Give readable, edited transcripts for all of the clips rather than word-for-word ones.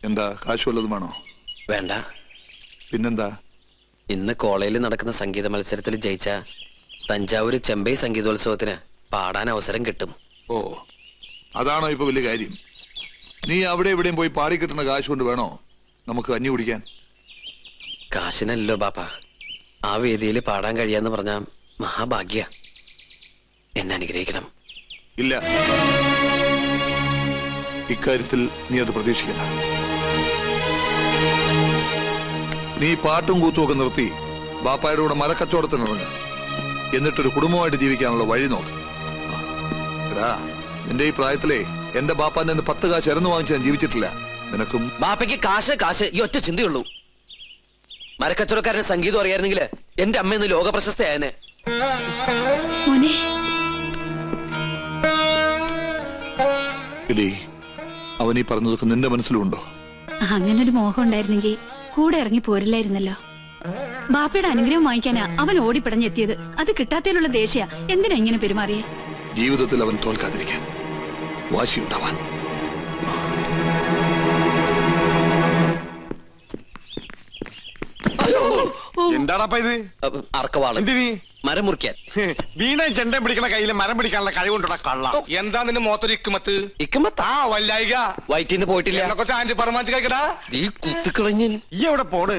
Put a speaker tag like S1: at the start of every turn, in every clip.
S1: എന്താ കാശ് വല്ലതും വേണോ?
S2: വേണ്ട.
S1: പിന്നെന്താ?
S2: ഇന്ന് കോളേജിൽ നടക്കുന്ന സംഗീത മത്സരത്തിൽ ജയിച്ച തഞ്ചാവൂർ ചെമ്പൈ സംഗീതോത്സവത്തിന് പാടാൻ അവസരം കിട്ടും.
S1: ഓ, അതാണോ ഇപ്പൊ വലിയ കാര്യം? നീ അവിടെ എവിടെയും പോയി പാടിക്കിട്ടുന്ന കാശ് കൊണ്ട് വേണോ നമുക്ക് കഞ്ഞി കുടിക്കാൻ?
S2: കാശിനല്ലോ ബാപ്പ, ആ വേദിയിൽ പാടാൻ കഴിയാന്ന് പറഞ്ഞ മഹാഭാഗ്യ. എന്നെ അനുഗ്രഹിക്കണം.
S1: ഇല്ല, ഇക്കാര്യത്തിൽ നീ അത് പ്രതീക്ഷിക്കണ്ട. നീ പാട്ടും കൂത്തും ഒക്കെ നിർത്തി ബാപ്പായുടെ കൂടെ മരക്കച്ചവടത്തിനിറങ്ങ. എന്നിട്ടൊരു കുടുംബമായിട്ട് ജീവിക്കാനുള്ള വഴി നോക്ക്. എടാ, നിന്റെ ഈ പ്രായത്തിലേ എന്റെ ബാപ്പാന്റെ 10 കാശ് ഇറന്നു വാങ്ങിച്ച് ഞാൻ ജീവിച്ചിട്ടില്ല. നിനക്കും
S2: ബാപ്പയ്ക്ക് കാശ് കാശ് ഈ ഒറ്റ ചിന്തയുള്ളൂ. മരക്കച്ചവടക്കാരന് സംഗീതം അറിയായിരുന്നെങ്കിൽ എന്റെ അമ്മയെന്ന് ലോക പ്രശസ്തയായനെ.
S1: അവൻ ഈ പറഞ്ഞതൊക്കെ നിന്റെ മനസ്സിലുണ്ടോ?
S3: അങ്ങനൊരു മോഹം ഉണ്ടായിരുന്നെങ്കിൽ കൂടെ ഇറങ്ങി പോരില്ലായിരുന്നല്ലോ. ബാപ്പയുടെ അനുഗ്രഹം വാങ്ങിക്കാനാ അവൻ ഓടിപ്പിടഞ്ഞെത്തിയത്. അത് കിട്ടാത്തതിലുള്ള ദേഷ്യ എന്തിനാ ഇങ്ങനെ പെരുമാറിയേ?
S1: ജീവിതത്തിൽ അവൻ തോൽക്കാതിരിക്കാൻ വാശിയുണ്ടാവാൻ.
S4: എന്താടാ ഇത്?
S2: അർക്കവാള്.
S4: എന്തിനീ?
S2: മരം മുറിക്കാൻ.
S4: വീണ ചെണ്ട പിടിക്കണ കയ്യില് മരം പിടിക്കാനുള്ള കഴിവുണ്ടോടാ കള്ള? എന്താ നിന്റെ മോത്തൊരു ഇക്കുമത്ത്?
S2: ഇക്കുമത്താ
S4: വല്ലായിക
S2: വയറ്റിന്ന് പോയിട്ടില്ല.
S4: കൊച്ചു ആന്റി പറമാച്ച് കഴിക്കടാ.
S2: നീ കുത്തിക്കളഞ്ഞ.
S4: ഈ എവിടെ പോണ്?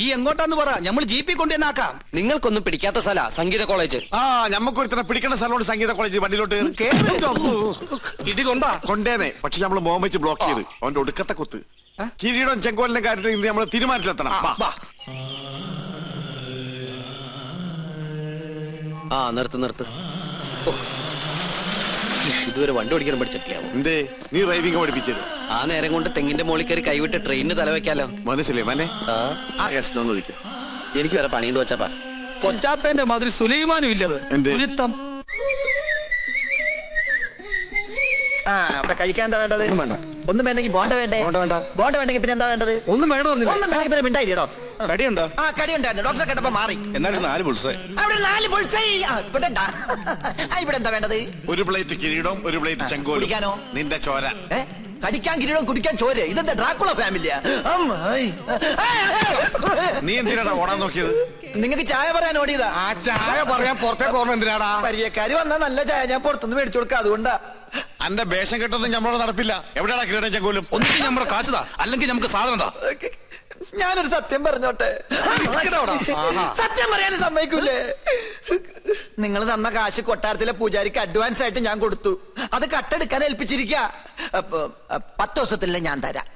S5: ഈ എങ്ങോട്ടാന്ന് പറ, നമ്മൾ ജീപ്പിൽ കൊണ്ടുവന്നാക്കാം.
S2: നിങ്ങൾക്കൊന്നും പിടിക്കാത്ത സ്ഥല സംഗീത കോളേജ്.
S4: ആ, ഞമ്മക്കൊരുത്തനെ പിടിക്കണ സ്ഥലമുണ്ട് സംഗീത കോളേജ്. വണ്ടിയിലോട്ട്
S5: ഇടി കൊണ്ടാ
S4: കൊണ്ടേനെ. പക്ഷെ നമ്മള് മോം വെച്ച് ബ്ലോക്ക് ചെയ്ത് അവന്റെ ഒടുക്കത്തെ കുത്ത്. കിരീടം ചെങ്കോലിന്റെ കാര്യത്തിൽ ഇന്ന് നമ്മള് തീരുമാനത്തിലെത്തണം.
S2: ആ, നിർത്ത്. ഇതുവരെ വണ്ടി ഓടിക്കാനും പഠിച്ചിട്ടില്ല.
S4: എന്തേ നീ ഡ്രൈവിംഗ് പഠിപ്പിച്ചത്?
S2: ആ നേരം കൊണ്ട് തെങ്ങിന്റെ മോളിൽ കയറി കൈവിട്ട് ട്രെയിനിന് തലവെക്കാലോ.
S4: മനസ്സിലേ മനെ?
S2: എനിക്ക് വേറെ പണിയുണ്ട് വെച്ചാപ്പാ.
S5: കൊച്ചാപ്പേന്റെ മാതിരി സുലൈമാനും ഇല്ലത്.
S6: അവിടെ കഴിക്കാൻ എന്താ വേണ്ടത്? ഒന്നും വേണ്ടെങ്കിൽ ബോണ്ട വേണ്ടേ? ബോണ്ട വേണ്ടെങ്കിൽ പിന്നെ എന്താ വേണ്ടത്?
S5: ഒന്നും വേണോ?
S6: ഒന്നും വേണമെങ്കിൽ പിന്നെ മിണ്ടായിട്ടോ.
S5: കടിയുണ്ടോ?
S6: ആ, കടി ഉണ്ടായിരുന്നു. ഡോക്ടറെ കേട്ടപ്പോ മാറി.
S5: എന്നാലും 4 ബുൾസൈ.
S6: അവിടെ 4 ബുൾസൈ. ഇവിടെ എന്താ വേണ്ടത്?
S4: ഒരു പ്ലേറ്റ് കിരീടവും ഒരു പ്ലേറ്റ് ചെങ്കോലും.
S6: കുടിക്കാനോ?
S4: നിന്റെ ചോര.
S6: കടിക്കാൻ കിരീടം, കുടിക്കാൻ ചോര. ഇതെന്താ ഡ്രാക്കുള ഫാമിലിയാ?
S4: നീ എന്തിനാടാ ഓടാൻ നോക്കിയത്?
S6: നിങ്ങൾക്ക് ചായ പറയാൻ ഓടിയതാ.
S4: ആ ചായ പറയാൻ പുറത്തേക്ക് ഓർമ്മ എന്തിനാടാ?
S6: പരിചയക്കാര് വന്നാ നല്ല ചായ ഞാൻ പുറത്തുനിന്ന് മേടിച്ചു കൊടുക്കാം, അതുകൊണ്ടാ.
S4: അന്റെ വേഷം കെട്ടൊന്നും നമ്മളോട് നടപ്പില്ല. എവിടെയാടാ കിരീടം ചെങ്കോലും?
S5: ഒന്നിനും നമ്മുടെ കാശുതാ, അല്ലെങ്കിൽ നമുക്ക് സാധനം താ.
S6: ഞാനൊരു സത്യം പറഞ്ഞോട്ടെ? സത്യം പറയാനും സമ്മതിക്കൂലേ? നിങ്ങൾ തന്ന കാശ് കൊട്ടാരത്തിലെ പൂജാരിക്ക് അഡ്വാൻസ് ആയിട്ട് ഞാൻ കൊടുത്തു. അത് കട്ടെടുക്കാൻ ഏൽപ്പിച്ചിരിക്ക. 10 ദിവസത്തിലെ ഞാൻ തരാം.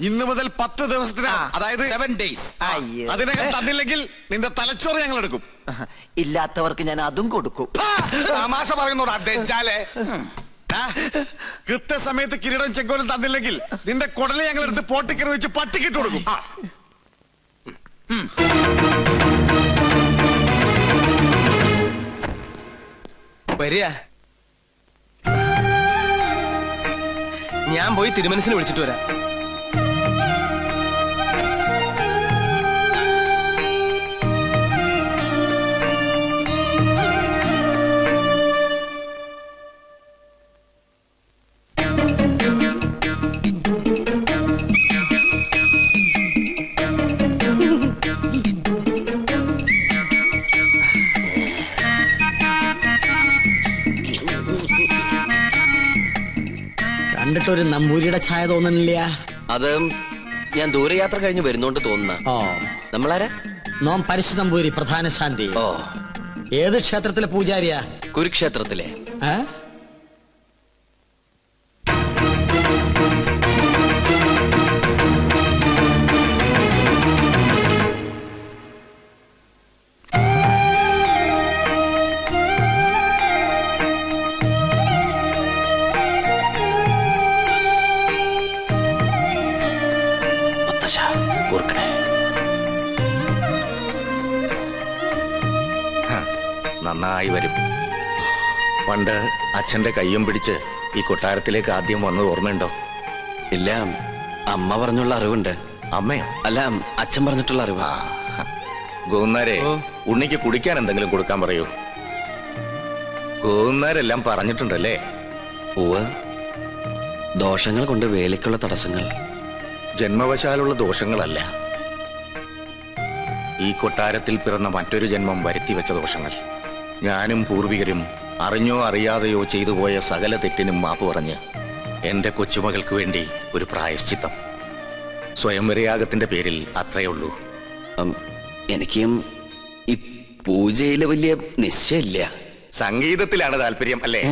S4: ഇന്ന് മുതൽ 10 ദിവസത്തിന്, അതായത് 7 days. അതിനകം തന്നില്ലെങ്കിൽ നിന്റെ തലച്ചോറ് ഞങ്ങൾ എടുക്കും.
S6: ഇല്ലാത്തവർക്ക് ഞാൻ അതും കൊടുക്കും.
S4: തമാശ പറയുന്നോടാ തെച്ചാലേ. കൃത്യസമയത്ത് കിരീടം ചെങ്കോലും തന്നില്ലെങ്കിൽ നിന്റെ കുടലെ ഞങ്ങൾ എടുത്ത് പോട്ടിക്കറി വെച്ച് പട്ടിക്കിട്ട് കൊടുക്കും.
S5: വരിക. ഞാൻ പോയി തിരുമനസിനെ വിളിച്ചിട്ട് വരാം.
S7: കണ്ടിട്ടൊരു നമ്പൂരിയുടെ ഛായ തോന്നുന്നില്ല.
S2: അത് ഞാൻ ദൂരയാത്ര കഴിഞ്ഞ് വരുന്നോണ്ട് തോന്നുന്ന.
S7: ഓ,
S2: നമ്മളാരാ?
S7: നോം പരിശു നമ്പൂരി, പ്രധാന ശാന്തി.
S2: ഓ,
S7: ഏത് ക്ഷേത്രത്തിലെ പൂജാരിയാ?
S2: കുരുക്ഷേത്രത്തിലെ.
S8: നന്നായി വരും. പണ്ട് അച്ഛന്റെ കയ്യും പിടിച്ച് ഈ കൊട്ടാരത്തിലേക്ക് ആദ്യം വന്നത് ഓർമ്മയുണ്ടോ?
S2: ഇല്ല, അമ്മ പറഞ്ഞുള്ള അറിവുണ്ട്.
S8: അമ്മയോ?
S2: അല്ല, അച്ഛൻ പറഞ്ഞിട്ടുള്ള അറിവ്.
S8: ഗോന്നാരെ, ഉണ്ണിക്ക് കുടിക്കാൻ എന്തെങ്കിലും കൊടുക്കാൻ പറയൂ. ഗോന്നാരെല്ലാം പറഞ്ഞിട്ടുണ്ടല്ലേ?
S2: ദോഷങ്ങൾ കൊണ്ട് വേലിക്കുള്ള തടസ്സങ്ങൾ
S8: ജന്മവശാലുള്ള ദോഷങ്ങളല്ല, ഈ കൊട്ടാരത്തിൽ പിറന്ന മറ്റൊരു ജന്മം വരുത്തിവെച്ച ദോഷങ്ങൾ. ഞാനും പൂർവികരും അറിഞ്ഞോ അറിയാതെയോ ചെയ്തു പോയ സകല തെറ്റിനും മാപ്പ് പറഞ്ഞ് എന്റെ കൊച്ചുമകൾക്ക് വേണ്ടി ഒരു പ്രായശ്ചിത്തം. സ്വയംവരയാഗത്തിന്റെ പേരിൽ അത്രയേ ഉള്ളൂ.
S2: എനിക്കും ഈ പൂജയില് വലിയ നിശ്ചയില്ല.
S8: സംഗീതത്തിലാണ് താല്പര്യം അല്ലേ?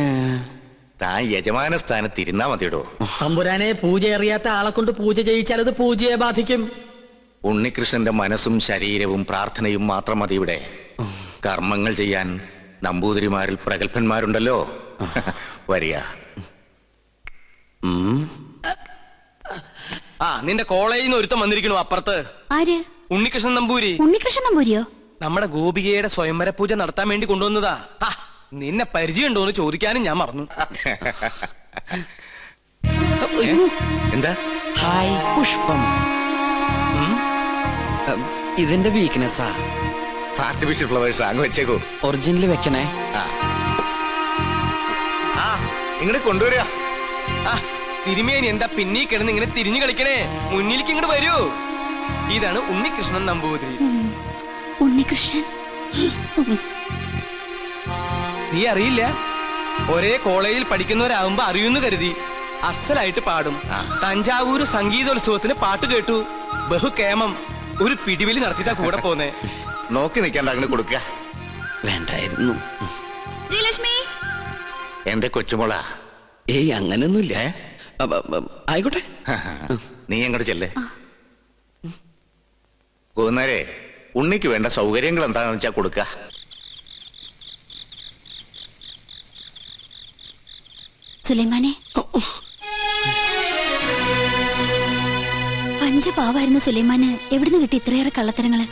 S8: താൻ യജമാന സ്ഥാനത്ത് ഇരുന്നാ മതിയിടോ.
S7: തമ്പുരാനെ, പൂജ അറിയാത്ത ആളെ കൊണ്ട് പൂജ ചെയ്യിച്ചാൽ അത് പൂജയെ ബാധിക്കും.
S8: ഉണ്ണികൃഷ്ണന്റെ മനസ്സും ശരീരവും പ്രാർത്ഥനയും മാത്രം മതി ഇവിടെ. കർമ്മങ്ങൾ ചെയ്യാൻ നമ്പൂതിരിമാരിൽ പ്രഗത്ഭന്മാരുണ്ടല്ലോ. വരിക.
S5: ആ നിന്റെ കോളേജിൽ നിന്ന് ഒരുത്തം വന്നിരിക്കണു അപ്പുറത്ത്.
S3: ആര്?
S5: ഉണ്ണികൃഷ്ണൻ നമ്പൂരി.
S3: ഉണ്ണികൃഷ്ണൻ നമ്പൂരിയോ?
S5: നമ്മുടെ ഗോപികയുടെ സ്വയംവര പൂജ നടത്താൻ വേണ്ടി കൊണ്ടുവന്നതാ. നിന്നെ പരിചയമുണ്ടോ എന്ന് ചോദിക്കാനും ഞാൻ മറന്നു.
S8: എന്താ?
S2: ഹായ് പുഷ്പം. ഇതിന്റെ വീക്ക്നെസ്സാ.
S8: ആർട്ടിഫിഷ്യൽ ഫ്ലവേഴ്സ് അങ്ങ് വെച്ചേക്കോ.
S2: ഒറിജിനൽ വെക്കണേ.
S8: ഇങ്ങോട്ട് കൊണ്ടുവരിക.
S5: തിരുമേനി എന്താ പിന്നീ കിടന്ന് ഇങ്ങനെ തിരിഞ്ഞു കളിക്കണേ? മുന്നിലേക്ക് ഇങ്ങോട്ട് വരൂ. ഇതാണ് ഉണ്ണികൃഷ്ണൻ നമ്പൂതിരി.
S3: ഉണ്ണികൃഷ്ണൻ
S5: നീ അറിയില്ല? ഒരേ കോളേജിൽ പഠിക്കുന്നവരാകുമ്പോ അറിയുന്നു കരുതി. അസലായിട്ട് പാടും. തഞ്ചാവൂര് സംഗീതോത്സവത്തിന് പാട്ട് കേട്ടു. ബഹുകേമം. ഒരു പിടിവലി നടത്തിട്ടാ കൂടെ പോന്നേ.
S8: നോക്കി നിൽക്കാണ്ട് അങ്ങനെ കൊടുക്ക.
S2: വേണ്ടായിരുന്നു.
S8: എന്റെ കൊച്ചുമോളാ.
S2: ഏയ് അങ്ങനൊന്നുമില്ല. ആയിക്കോട്ടെ.
S8: നീ അങ്ങോട്ട് ചെല്ലേ. പോകുന്നേരെ ഉണ്ണിക്ക് വേണ്ട സൗകര്യങ്ങൾ എന്താണെന്ന് വെച്ചാ കൊടുക്ക.
S3: സുലൈമാനെ, പഞ്ചപാവായിരുന്ന സുലൈമാന് എവിടുന്ന് കിട്ടി ഇത്രയേറെ കള്ളത്തരങ്ങള്?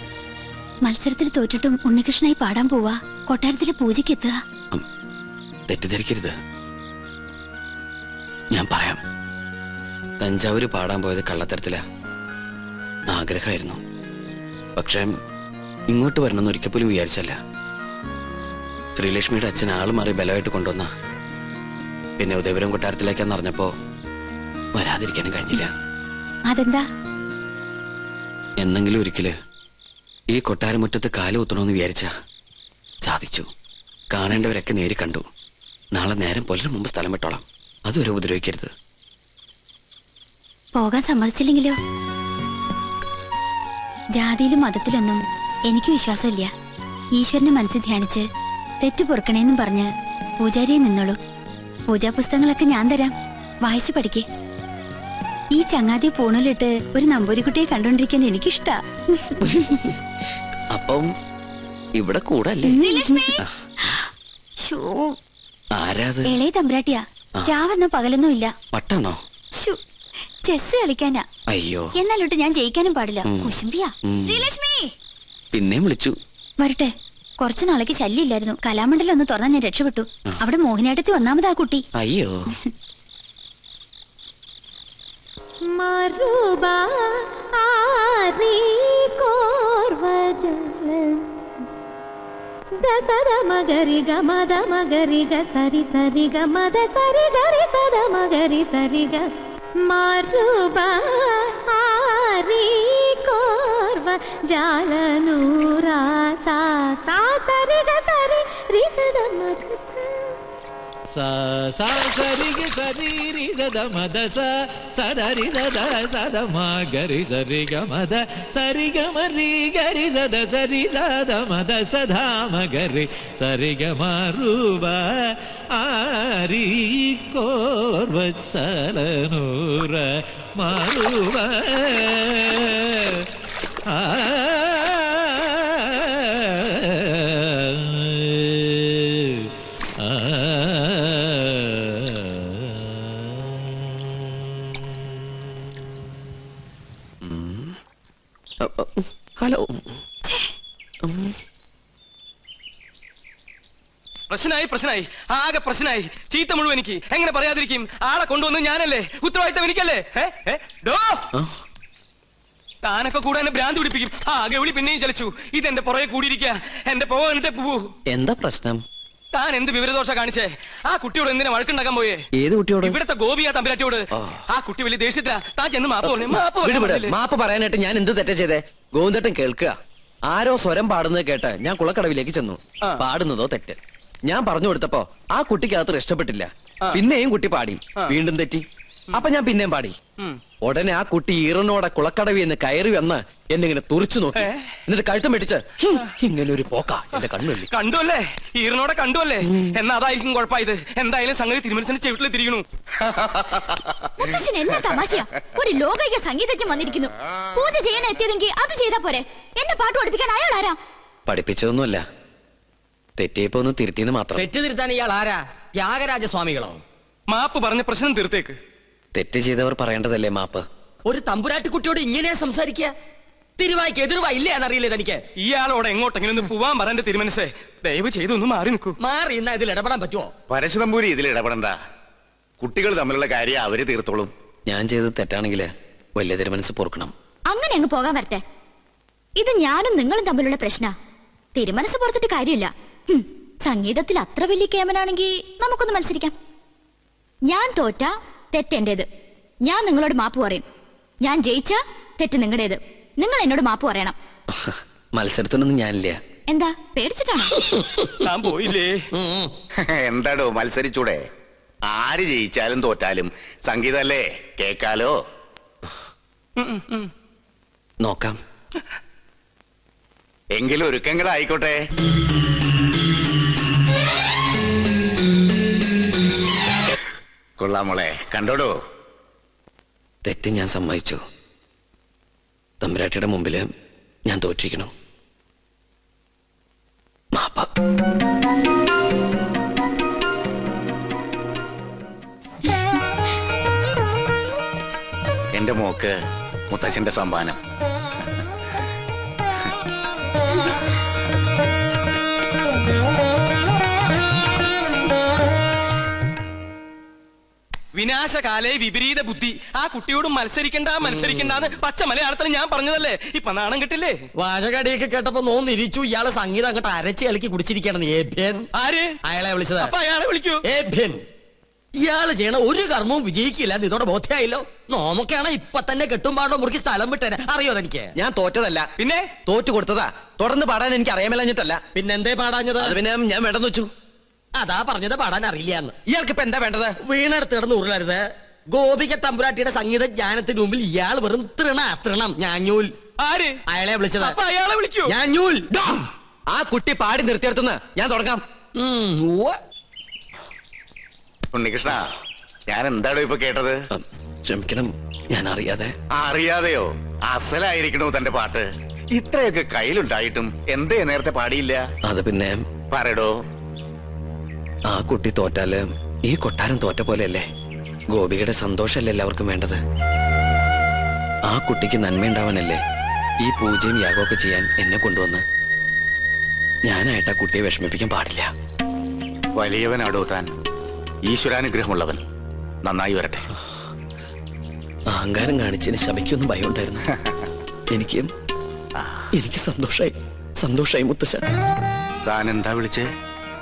S3: മത്സരത്തിൽ തോറ്റിട്ടും ഉണ്ണികൃഷ്ണനായി പാടാൻ പോവാ, കൊട്ടാരത്തിലെ പൂജയ്ക്ക് എത്തുക.
S2: തെറ്റിദ്ധരിക്കരുത്, ഞാൻ പറയാം. തഞ്ചാവൂര് പാടാൻ പോയത് കള്ളത്തരത്തിലാ. ആഗ്രഹമായിരുന്നു. പക്ഷെ ഇങ്ങോട്ട് വരണമെന്ന് ഒരിക്കൽ പോലും വിചാരിച്ചല്ല. ശ്രീലക്ഷ്മിയുടെ അച്ഛൻ ആള് മാറി ബലമായിട്ട് കൊണ്ടുവന്ന പിന്നെ ഉദയപുരം കൊട്ടാരത്തിലേക്കാന്ന് അറിഞ്ഞപ്പോ വരാതിരിക്കാനും കഴിഞ്ഞില്ല.
S3: അതെന്താ?
S2: എന്നെങ്കിലും ഒരിക്കല് ഈ കൊട്ടാരമുറ്റത്ത് കാല് കുത്തണമെന്ന് വിചാരിച്ച സാധിച്ചു. കാണേണ്ടവരൊക്കെ നേരി കണ്ടു. നാളെ നേരം പുലരും മുമ്പ് സ്ഥലം വിട്ടോളാം. അതുവരെ ഉപദ്രവിക്കരുത്.
S3: പോകാൻ സമ്മതിച്ചില്ലെങ്കിലോ? ജാതിയിലും മതത്തിലൊന്നും എനിക്ക് വിശ്വാസമില്ല. ഈശ്വരനെ മനസ്സിൽ ധ്യാനിച്ച് തെറ്റു പൊറുക്കണേന്നും പറഞ്ഞ് പൂജാരിയെ നിന്നോളൂ. പൂജാ പുസ്തകങ്ങളൊക്കെ ഞാൻ തരാം, വായിച്ചു പഠിക്കേ. ഈ ചങ്ങാതിയെ പൂണലിട്ട് ഒരു നമ്പൂരിക്കുട്ടിയെ കണ്ടോണ്ടിരിക്കാൻ എനിക്കിഷ്ടാ.
S2: അപ്പം ഇവിടെ കൂടല്ലേ? ആരാത്?
S3: ഇളയ തമ്പ്രാട്ടിയാ. രാവെന്നോ പകലൊന്നും ഇല്ല.
S2: പട്ടാണോ?
S3: ചെസ് കളിക്കാനാ.
S2: അയ്യോ,
S3: എന്നാലോട്ട് ഞാൻ ജയിക്കാനും പാടില്ല. കുശുംബിയാ. ശ്രീലക്ഷ്മി
S2: പിന്നെയും വിളിച്ചു.
S3: വരട്ടെ. കുറച്ചു നാളേക്ക് ശല്യമില്ലായിരുന്നു. കലാമണ്ഡലം ഒന്ന് തുറന്നാൽ ഞാൻ രക്ഷപ്പെട്ടു. അവിടെ മോഹിനിയാട്ടത്തിൽ ഒന്നാമതാ കുട്ടി.
S2: അയ്യോ,
S9: സദ മഗരി ഗമദ മഗരി ഗ സരി സരി ഗമദ സരി ഗരി സദ മഗരി സരി ഗ മാറുബ ആരി കോർവ ജാലനൂരാ സാ സാ സരി ഗ സരി രി സദ മഗ
S10: sa sa sari ge sari ri da da ma da sa sa da ri da da sa da ma ga ri sa ri ga ma da sari ga ma ri ga ri da da sa ri da da ma da sa dha ma ga ri sa ri ga ma ru ba ari kor vasalanura ma ru ba
S2: hello.
S5: പ്രശ്നമായി ആകെ പ്രശ്നമായി. ചീത്ത മുഴുവൻ എനിക്ക്. എങ്ങനെ പറയാതിരിക്കും? ആളെ കൊണ്ടുവന്ന് ഞാനല്ലേ, ഉത്തരവാദിത്തം എനിക്കല്ലേ. താനൊക്കെ കൂടെ എന്നെ ഭ്രാന്തി പിടിപ്പിക്കും. ഗൗളി പിന്നെയും ചലിച്ചു. ഇതെന്റെ പുറകെ കൂടിയിരിക്കുക. എന്റെ പോവാ.
S2: എന്താ പ്രശ്നം?
S5: താൻ എന്ത് വിവരദോഷ കാണിച്ചേ? ആ കുട്ടിയോട് എന്തിനാ വഴക്കുണ്ടാക്കാൻ പോയേ?
S2: ഏത് കുട്ടിയോട്?
S5: ഇവിടത്തെ ഗോപിയാ തമ്പുരാട്ടിയോട്. ആ കുട്ടി വലിയ ദേഷ്യത്തിലാ. താൻ ചെന്ന് മാപ്പ് പറഞ്ഞു.
S2: മാപ്പ് പറയാനായിട്ട് ഞാൻ എന്ത് തെറ്റാ ചെയ്തേ? ഗോവിന്ദേട്ടൻ കേൾക്കുക. ആരോ സ്വരം പാടുന്നത് കേട്ട് ഞാൻ കുളക്കടവിലേക്ക് ചെന്നു. പാടുന്നതോ തെറ്റ്. ഞാൻ പറഞ്ഞു കൊടുത്തപ്പോ ആ കുട്ടിക്കകത്ത് ഇഷ്ടപ്പെട്ടില്ല. പിന്നെയും കുട്ടി പാടി, വീണ്ടും തെറ്റി. അപ്പൊ ഞാൻ പിന്നെയും പാടി. ഉടനെ ആ കുട്ടി ഈറനോടെ കുളക്കടവിൽ നിന്ന് കയറി വന്ന് എന്നെ ഇങ്ങനെ തുറിച്ചു നോക്കി. എന്നിട്ട് കഴുത്തം വെട്ടിച്ച് ഇങ്ങനെ ഒരു പോക്ക എന്റെ കണ്ണുള്ളി.
S5: കണ്ടുവല്ലേ? ഈറനോടെ കണ്ടുവല്ലേ? എന്നാ അതായിരിക്കും കുഴപ്പമായത്. എന്തായാലും സംഗതി തിരുമനസിന്റെ ചെവിട്ടിൽ തിരികണു.
S3: എല്ലാം തമാശയാ. ഒരു ലോകൈക സംഗീതജ്ഞൻ വന്നിരിക്കുന്നു. പൂജ ചെയ്യാൻ എത്തിയതെങ്കിൽ അത് ചെയ്താ പോരെ. എന്നെ പാട്ട് പഠിപ്പിക്കാൻ അയാൾ ആരാ?
S2: പഠിപ്പിച്ചതൊന്നുമല്ല, തെറ്റിയപ്പോ ഒന്ന് തിരുത്തിന്ന് മാത്രം.
S7: തെറ്റ് തിരുത്താൻ ഇയാൾ ആരാ? ത്യാഗരാജസ്വാമികളോ?
S5: മാപ്പ് പറഞ്ഞ പ്രശ്നം തീർത്തേക്ക്.
S2: തെറ്റ് ചെയ്തവർ പറയേണ്ടതല്ലേ മാപ്പ്?
S7: ഒരു തമ്പുരാട്ടിക്കുട്ടിയോട് ഇങ്ങനെ സംസാരിക്കുക? തിരുവായിക്ക് എതിർവായില്ലേ എന്നറിയില്ലേ തനിക്ക്?
S5: ഇയാളോട് എങ്ങോട്ടെങ്കിലും ഒന്ന് പോവാൻ പറന്റെ തിരുമനസേ, ദയവ് ചെയ്ത് ഒന്ന് മാറി നിൽക്കൂ.
S7: മാറി ഇന്നാ ഇതിൽ ഇടപെടാൻ പറ്റുമോ?
S8: പരശുതമ്പൂരി ഇതിൽ ഇടപെടണ്ട. കുട്ടികൾ തമ്മിലുള്ള കാര്യം അവര് തീർത്തോളും.
S2: ഞാൻ ചെയ്തത് തെറ്റാണെങ്കില് വലിയ തിരുമനസ് പൊറുക്കണം.
S3: അങ്ങനെ അങ്ങ് പോകാൻ വരട്ടെ. ഇത് ഞാനും നിങ്ങളും തമ്മിലുള്ള പ്രശ്ന. തിരുമനസ് പുറത്തിട്ട് കാര്യമില്ല. സംഗീതത്തിൽ അത്ര വലിയ കേമനാണെങ്കിൽ നമുക്കൊന്ന് മത്സരിക്കാം. ഞാൻ തോറ്റ തെറ്റെന്റേത്. ഞാൻ നിങ്ങളോട് മാപ്പ് പറയും. ഞാൻ ജയിച്ച തെറ്റ് നിങ്ങളുടേത്. നിങ്ങൾ എന്നോട് മാപ്പ് പറയണം.
S2: മത്സരത്തിനൊന്നും ഞാനില്ല.
S3: എന്താ പേടിച്ചിട്ടാണോ?
S5: ഞാൻ പോയില്ലേ?
S8: എന്താടോ മത്സരിച്ചൂടെ? ആര് ജയിച്ചാലും തോറ്റാലും സംഗീതല്ലേ, കേക്കാലോ.
S2: നോക്കാം.
S8: എങ്കിലും ഒരുക്കങ്ങളായിക്കോട്ടെ. കൊള്ളാം മോളെ, കണ്ടോടോ.
S2: തെറ്റ് ഞാൻ സമ്മതിച്ചു. തമ്പുരാട്ടിയുടെ മുമ്പില് ഞാൻ തോറ്റിരിക്കണം. മാപ്പ.
S8: എന്റെ മോക്ക് മുത്തച്ഛന്റെ സമ്മാനം.
S5: വിനാശകാലേ വിപരീത ബുദ്ധി. ആ കുട്ടിയോട് മത്സരിക്കണ്ടെന്ന് പച്ച മലയാളത്തിൽ ഞാൻ പറഞ്ഞതല്ലേ? ഇപ്പൊ നാണം കിട്ടില്ലേ?
S7: വാചകടിയൊക്കെ കേട്ടപ്പോ നോന്നിരിച്ചു. ഇയാള് സംഗീതം അങ്ങോട്ട് അരച്ച് കളിക്ക് കുടിച്ചിരിക്കണം.
S5: ആര്?
S7: അയാളെ വിളിച്ചത്.
S5: അപ്പൊ അയാളെ വിളിക്കൂ.
S7: ഇയാള് ചെയ്യണ ഒരു കർമ്മവും വിജയിക്കില്ല. ഇതോടെ ബോധ്യായില്ലോ. നോമൊക്കെയാണ് ഇപ്പൊ തന്നെ കെട്ടുംപാടോ മുറുക്കി സ്ഥലം വിട്ടേനെ. അറിയോ എനിക്ക്?
S2: ഞാൻ തോറ്റതല്ല,
S5: പിന്നെ
S2: തോറ്റു കൊടുത്തതാ. തുടർന്ന് പാടാൻ എനിക്ക് അറിയാമല്ലഞ്ഞിട്ടല്ല.
S7: പിന്നെന്തേ പാടാഞ്ഞത്?
S2: പിന്നെ ഞാൻ വേണ്ടെന്ന് വെച്ചു.
S7: അതാ പറഞ്ഞത് പാടാൻ അറിയില്ലാന്ന്.
S2: ഇയാൾക്ക് ഇപ്പൊ എന്താ വേണ്ടത്?
S7: വീണെടുത്ത് കിടന്ന് ഉരുളരുത്. ഗോപിക തമ്പുരാട്ടിയുടെ സംഗീത ജ്ഞാനത്തിന് മുമ്പിൽ ഇയാൾ വെറും തൃണം. ഞാഞ്ഞൂൽ.
S5: ആര്?
S7: അയാളെ വിളിച്ചത്.
S5: അപ്പൊ അയാളെ വിളിക്കൂ.
S7: ഞാഞ്ഞൂൽ.
S2: ആ കുട്ടി പാടി നിർത്തിയെടുത്തുനിന്ന് ഞാൻ തുടങ്ങാം.
S8: ഉണ്ണികൃഷ്ണ, ഞാൻ എന്താണോ ഇപ്പൊ കേട്ടത്?
S2: ക്ഷമിക്കണം, ഞാൻ അറിയാതെ.
S8: അറിയാതെയോ? അസലായിരിക്കണോ തന്റെ പാട്ട്? ഇത്രയൊക്കെ കയ്യിലുണ്ടായിട്ടും എന്തേ നേരത്തെ പാടിയില്ല?
S2: അത് പിന്നെ
S8: പറയടോ.
S2: ആ കുട്ടി തോറ്റാല് ഈ കൊട്ടാരം തോറ്റ പോലെയല്ലേ? ഗോപികയുടെ സന്തോഷമല്ലേ എല്ലാവർക്കും വേണ്ടത്? ആ കുട്ടിക്ക് നന്മയുണ്ടാവാനല്ലേ ഈ പൂജയും യാഗമൊക്കെ ചെയ്യാൻ എന്നെ കൊണ്ടുവന്ന്. ഞാനായിട്ട് ആ കുട്ടിയെ വിഷമിപ്പിക്കാൻ പാടില്ല.
S8: വലിയവനാടോ താൻ, ഈശ്വരാനുഗ്രഹമുള്ളവൻ. നന്നായി വരട്ടെ.
S2: അഹങ്കാരം കാണിച്ചതിന് ശബയ്ക്കൊന്നും ഭയം ഉണ്ടായിരുന്നു. എനിക്ക് സന്തോഷായി മുത്തശ്ശ.
S8: താൻ എന്താ വിളിച്ചേ?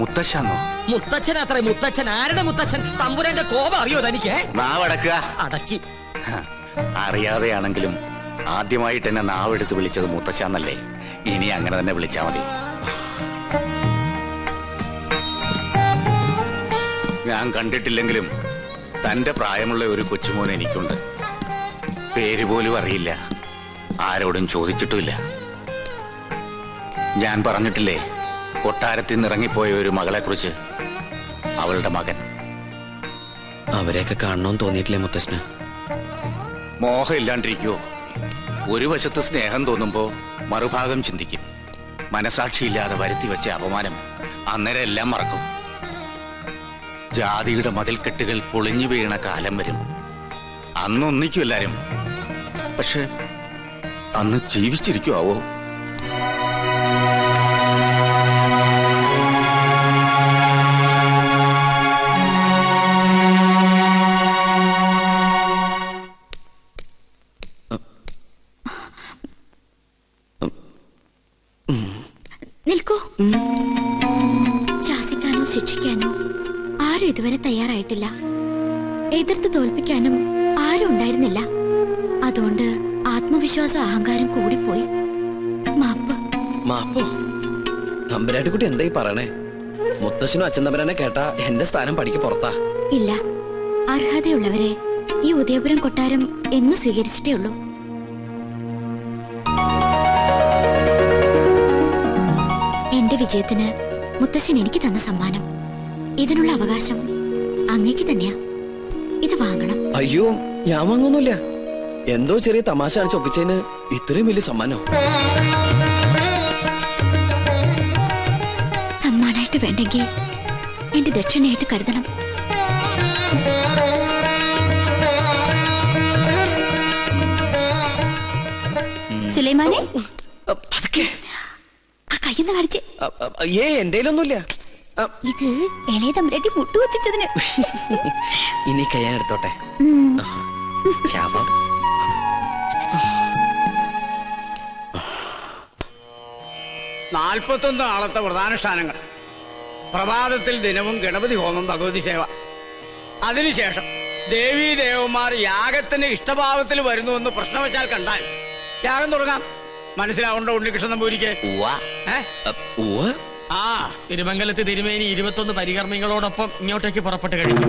S8: മുത്തശ്ശാന്നോ?
S7: മുത്തച്ഛൻ അത്രേ. മുത്തച്ഛൻ? ആരുടെ മുത്തച്ഛൻ? തമ്പുരാന്റെ കോപം അറിയോ തനിക്ക്?
S8: നാവടക്കുക.
S7: അടക്കി.
S8: അറിയാതെയാണെങ്കിലും ആദ്യമായിട്ട് എന്നെ നാവെടുത്ത് വിളിച്ചത് മുത്തശ്ശാന്നല്ലേ? ഇനി അങ്ങനെ തന്നെ വിളിച്ചാ മതി. ഞാൻ കണ്ടിട്ടില്ലെങ്കിലും തന്റെ പ്രായമുള്ള ഒരു കൊച്ചുമോൻ എനിക്കുണ്ട്. പേര് പോലും അറിയില്ല, ആരോടും ചോദിച്ചിട്ടുമില്ല. ഞാൻ പറഞ്ഞിട്ടില്ലേ കൊട്ടാരത്തിൽ നിന്ന് ഇറങ്ങിപ്പോയ ഒരു മകളെ കുറിച്ച്? അവളുടെ മകൻ.
S2: അവരെയൊക്കെ കാണണമെന്ന് തോന്നിയിട്ടില്ലേ മുത്തശ്ശന്?
S8: മോഹം ഇല്ലാണ്ടിരിക്കുവോ? ഒരു വശത്ത് സ്നേഹം തോന്നുമ്പോ മറുഭാഗം ചിന്തിക്കും. മനസാക്ഷിയില്ലാതെ വരുത്തി വെച്ച അപമാനം അന്നേരം എല്ലാം മറക്കും. ജാതിയുടെ മതിൽക്കെട്ടുകൾ പൊളിഞ്ഞു വീണ കാലം വരും. അന്നൊന്നിക്കും എല്ലാരും. പക്ഷെ അന്ന് ജീവിച്ചിരിക്കുവോ?
S3: നിൽക്കൂ. ശാസിക്കാനോ ആരും ഇതുവരെ തയ്യാറായിട്ടില്ല. എതിർത്ത് തോൽപ്പിക്കാനും ആരും ഉണ്ടായിരുന്നില്ല. അതുകൊണ്ട് ആത്മവിശ്വാസം അഹങ്കാരം കൂടിപ്പോയി. മാപ്പ്.
S2: മാപ്പോ? തമ്പുരാട്ടിക്കുട്ടി എന്തായി പറയണേ? മുത്തശ്ശനും അച്ഛൻ തമ്പുരാനെ കേട്ടാ എന്റെ സ്ഥാനം പടിക്ക് പുറത്താ.
S3: ഇല്ല, അർഹതയുള്ളവരെ ഈ ഉദയപുരം കൊട്ടാരം എന്ന് സ്വീകരിച്ചിട്ടേ ഉള്ളൂ. എന്റെ വിജയത്തിന് മുത്തശ്ശൻ എനിക്ക് തന്ന സമ്മാനം. ഇതിനുള്ള അവകാശം അങ്ങേക്ക് തന്നെയാ. ഇത് വാങ്ങണം.
S2: അയ്യോ, ഞാൻ വാങ്ങൊന്നുമില്ല. എന്തോ ചെറിയ തമാശ അടിച്ച് ഒപ്പിച്ചതിന് ഇത്രയും വലിയ സമ്മാനോ?
S3: സമ്മാനായിട്ട് വേണ്ടെങ്കിൽ എന്റെ ദക്ഷിണയായിട്ട് കരുതണം. സുലൈമാനെ, ആ കയ്യെന്ന് കാണിച്ച്.
S2: എന്റെയിലൊന്നുമില്ല.
S3: ഇത് ഇളയ തമ്പുരാട്ടി മുട്ടുകുത്തിച്ചതിന്.
S2: ഇനി കയ്യാൻ എടുത്തോട്ടെ. ശാപം.
S11: 41 നാളത്തെ വ്രതാനുഷ്ഠാനങ്ങൾ. പ്രഭാതത്തിൽ ദിനവും ഗണപതി ഹോമം, ഭഗവതി സേവ. അതിനുശേഷം ദേവീദേവന്മാർ യാഗത്തിന് ഇഷ്ടഭാവത്തിൽ വരുന്നുവെന്ന് പ്രശ്നവശാൽ കണ്ടാൽ യാഗം തുടങ്ങാം. മനസ്സിലാവുണ്ടോ ഉണ്ണികൃഷ്ണൻ നമ്പൂരിക്ക്?
S7: ആ തിരുമംഗലത്ത് തിരുമേനി 21 പരികർമ്മികളോടൊപ്പം ഇങ്ങോട്ടേക്ക് പുറപ്പെട്ട് കഴിഞ്ഞു.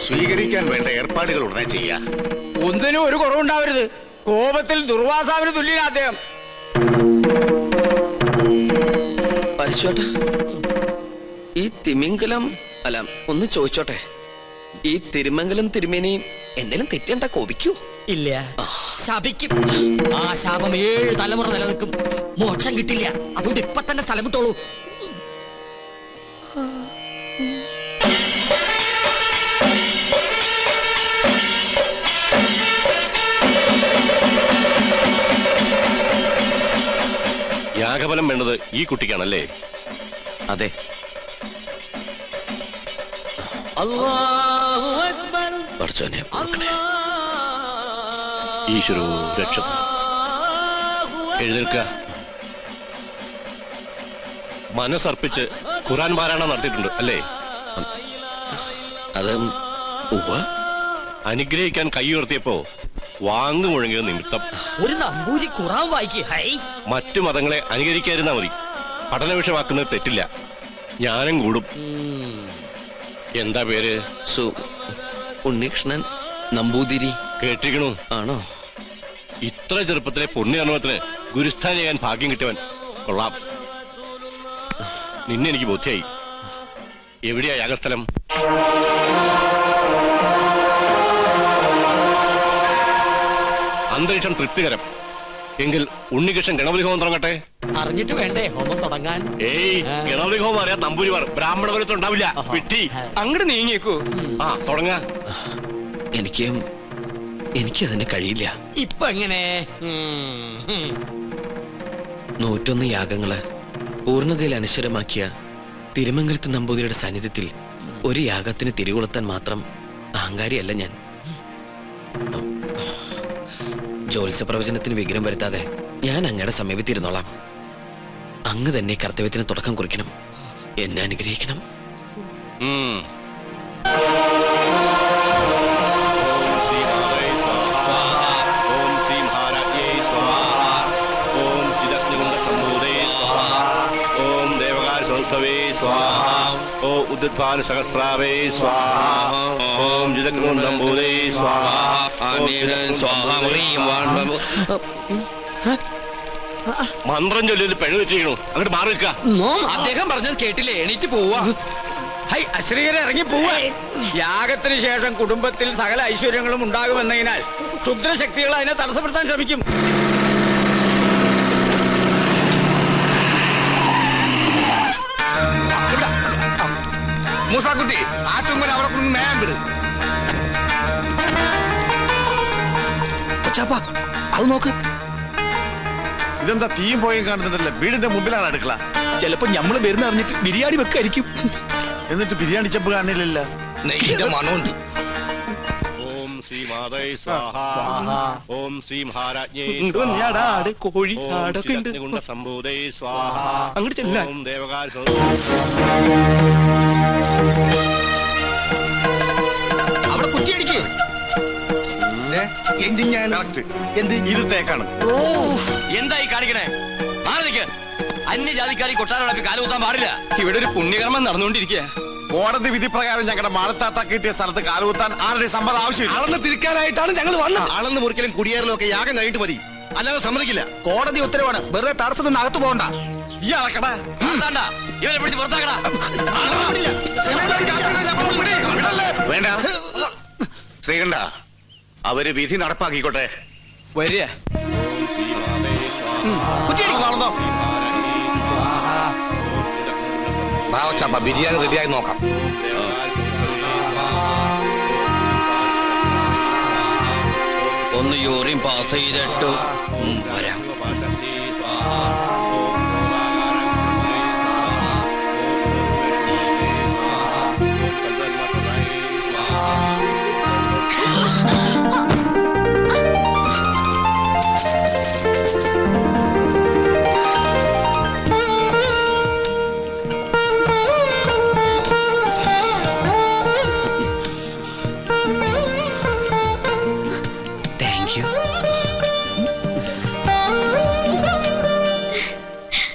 S8: സ്വീകരിക്കാൻ വേണ്ട ഏർപ്പാടുകൾ ഉടനെ ചെയ്യാം.
S11: ഒന്നിനും ഒരു കുറവുണ്ടാവരുത്. കോപത്തിൽ ദുർവാസാവിന് തുല്യനാ അദ്ദേഹം.
S2: പരിശോട്ടെ, ഈ തിമിംഗലം അല്ല, ഒന്ന് ചോദിച്ചോട്ടെ, ഈ തിരുമംഗലം തിരുമേനി എന്തെങ്കിലും തെറ്റണ്ട കോപിക്കൂ?
S7: ഇല്ല, ശപിക്കും. ആ ശാപം 7 തലമുറ നിലനിൽക്കും. മോക്ഷം കിട്ടില്ല. അതുകൊണ്ട് ഇപ്പൊ തന്നെ സ്ഥലം വിട്ടോളൂ.
S12: യാഗഫലം വേണ്ടത് ഈ കുട്ടിക്കാണല്ലേ?
S2: അതെ.
S12: ഈശ്വരോ രക്ഷ. എഴുന്നേൽക്കുക. മനസ്സർപ്പിച്ച് ഖുർആൻ പാരായണം നടത്തിയിട്ടുണ്ട് അല്ലേ?
S2: അത്
S12: അനുഗ്രഹിക്കാൻ കൈ ഉയർത്തിയപ്പോ വാങ്ങു മുഴങ്ങിയത് നിമിത്തം
S7: ഒരു നമ്പൂരി ഖുർആൻ വായിക്ക്.
S12: മറ്റു മതങ്ങളെ അനുകരിക്കാതിരുന്നാ മതി. പഠന വിഷയമാക്കുന്നത് തെറ്റില്ല. ജ്ഞാനം കൂടും. എന്താ പേര്?
S2: ഉണ്ണികൃഷ്ണൻ നമ്പൂതിരി.
S12: കേട്ടിരിക്കണു?
S2: ആണോ?
S12: ഇത്ര ചെറുപ്പത്തിലെ പുണ്യകർമ്മത്തിന് ഗുരുസ്ഥാനിയാകാൻ ഭാഗ്യം കിട്ടിയവൻ. കൊള്ളാം. നിന്നെ എനിക്ക് ബോധ്യായി. എവിടെയാ യാഗസ്ഥലം? അന്തരീക്ഷം തൃപ്തികരം എങ്കിൽ ഉണ്ണികൃഷ്ണൻ ഗണപതി ഹോമം തുടങ്ങട്ടെ.
S7: അറിഞ്ഞിട്ട് വേണ്ടേ ഹോമം തുടങ്ങാൻ?
S12: ഏയ്, ഗണപതി ഹോമം അറിയാൻ നമ്പൂരിമാർ ബ്രാഹ്മണ ബലത്തിൽ ഉണ്ടാവില്ല. വിട്ടി
S11: അങ്ങോട്ട് നീങ്ങിയേക്കൂ.
S12: ആ, തുടങ്ങ.
S2: എനിക്കതിന് കഴിയില്ല.
S7: ഇപ്പൊ എങ്ങനെ?
S2: 101 യാഗങ്ങള് പൂർണ്ണതയിൽ അനശ്വരമാക്കിയ തിരുമംഗലത്ത് നമ്പൂതിരിയുടെ സാന്നിധ്യത്തിൽ ഒരു യാഗത്തിന് തിരികൊളുത്താൻ മാത്രം അഹങ്കാരിയല്ല ഞാൻ. ജ്യോത്സ്യ പ്രവചനത്തിന് വിഘ്നം വരുത്താതെ ഞാൻ അങ്ങയുടെ സമീപത്തിരുന്നോളാം. അങ്ങ് തന്നെ കർത്തവ്യത്തിന് തുടക്കം കുറിക്കണം. എന്നെ അനുഗ്രഹിക്കണം.
S12: ഓം ഉദ്ഭാന സഹസ്രാവേ സ്വാഹ. ഓം ജിതകൃതംബൂദേ സ്വാഹ. മന്ത്രം ചൊല്ലിയത് പെണ്ണു വെച്ചിരിക്കണു. അങ്ങോട്ട് മാറി നിൽക്കുക.
S2: അദ്ദേഹം പറഞ്ഞത് കേട്ടില്ലേ? എണീറ്റ് പോവാ.
S11: അശ്രീകരെ ഇറങ്ങി പോവാ. യാഗത്തിന് ശേഷം കുടുംബത്തിൽ സകല ഐശ്വര്യങ്ങളും ഉണ്ടാകുമെന്നതിനാൽ ക്ഷുദ്രശക്തികൾ അതിനെ തടസ്സപ്പെടുത്താൻ ശ്രമിക്കും.
S4: മൂസാക്കുട്ടി, ആ ചുമ്മൻ അവിടെ കൊണ്ട് മേയാൻ വിട്.
S2: അത് നോക്ക്.
S4: ഇതെന്താ തീയും പോയും കാണുന്നുണ്ടല്ലോ? വീടിന്റെ മുമ്പിലാണ് അടുക്കള.
S5: ചിലപ്പോ ഞമ്മള് വരുന്ന അറിഞ്ഞിട്ട് ബിരിയാണി വെക്കായിരിക്കും.
S4: എന്നിട്ട് ബിരിയാണി ചെപ്പ് കാണില്ല.
S2: നെയ്യുടെ മണമുണ്ട്.
S12: ഓം ശ്രീ മാതൈ സ്വാഹ. ഓം ശ്രീ മഹാരാജ്ഞേ
S5: കോഴി
S12: സംഭൂതൈ സ്വാഹ.
S5: അങ്ങോട്ട് ചെല്ലാൻ.
S12: ഓം ദേവകാര
S5: തേക്ക് എന്ത് ഞാൻ എന്ത്
S4: ഇത് തേക്കാണ്.
S2: എന്തായി കാണിക്കണേ? അന്യജാതിക്കാരി കൊട്ടാരം കാലുകുത്താൻ പാടില്ല.
S5: ഇവിടെ ഒരു പുണ്യകർമ്മം നടന്നുകൊണ്ടിരിക്കുക.
S4: കോടതി വിധി പ്രകാരം ഞങ്ങളുടെ മാളത്താത്ത കിട്ടിയ സ്ഥലത്ത് കാലുകുത്താൻ ആരുടെ സമ്മതം ആവശ്യമില്ല.
S5: അളന്ന് തിരിക്കാനായിട്ടാണ് ഞങ്ങൾ വന്നത്.
S8: അളന്ന് മുറിക്കലും കുടിയേറലും ഒക്കെ യാഗം കഴിഞ്ഞിട്ട് മതി, അല്ലാതെ സമ്മതിക്കില്ല.
S6: കോടതി ഉത്തരവാണ്, വെറുതെ തടസ്സം നിന്ന് അകത്ത് പോകണ്ട.
S4: ഈ അളക്കടാ
S2: ഇവരെ പിടിച്ച് പുറത്താക്കടാ.
S8: വേണ്ട ശ്രീകണ്ഠ, അവര് വിധി നടപ്പാക്കിക്കോട്ടെ.
S5: വരിക
S12: ബിരിയാണി റെഡിയായി നോക്കാം.
S2: ഒന്ന് യൂറിൻ പാസ് ചെയ്തിട്ടു വരാം.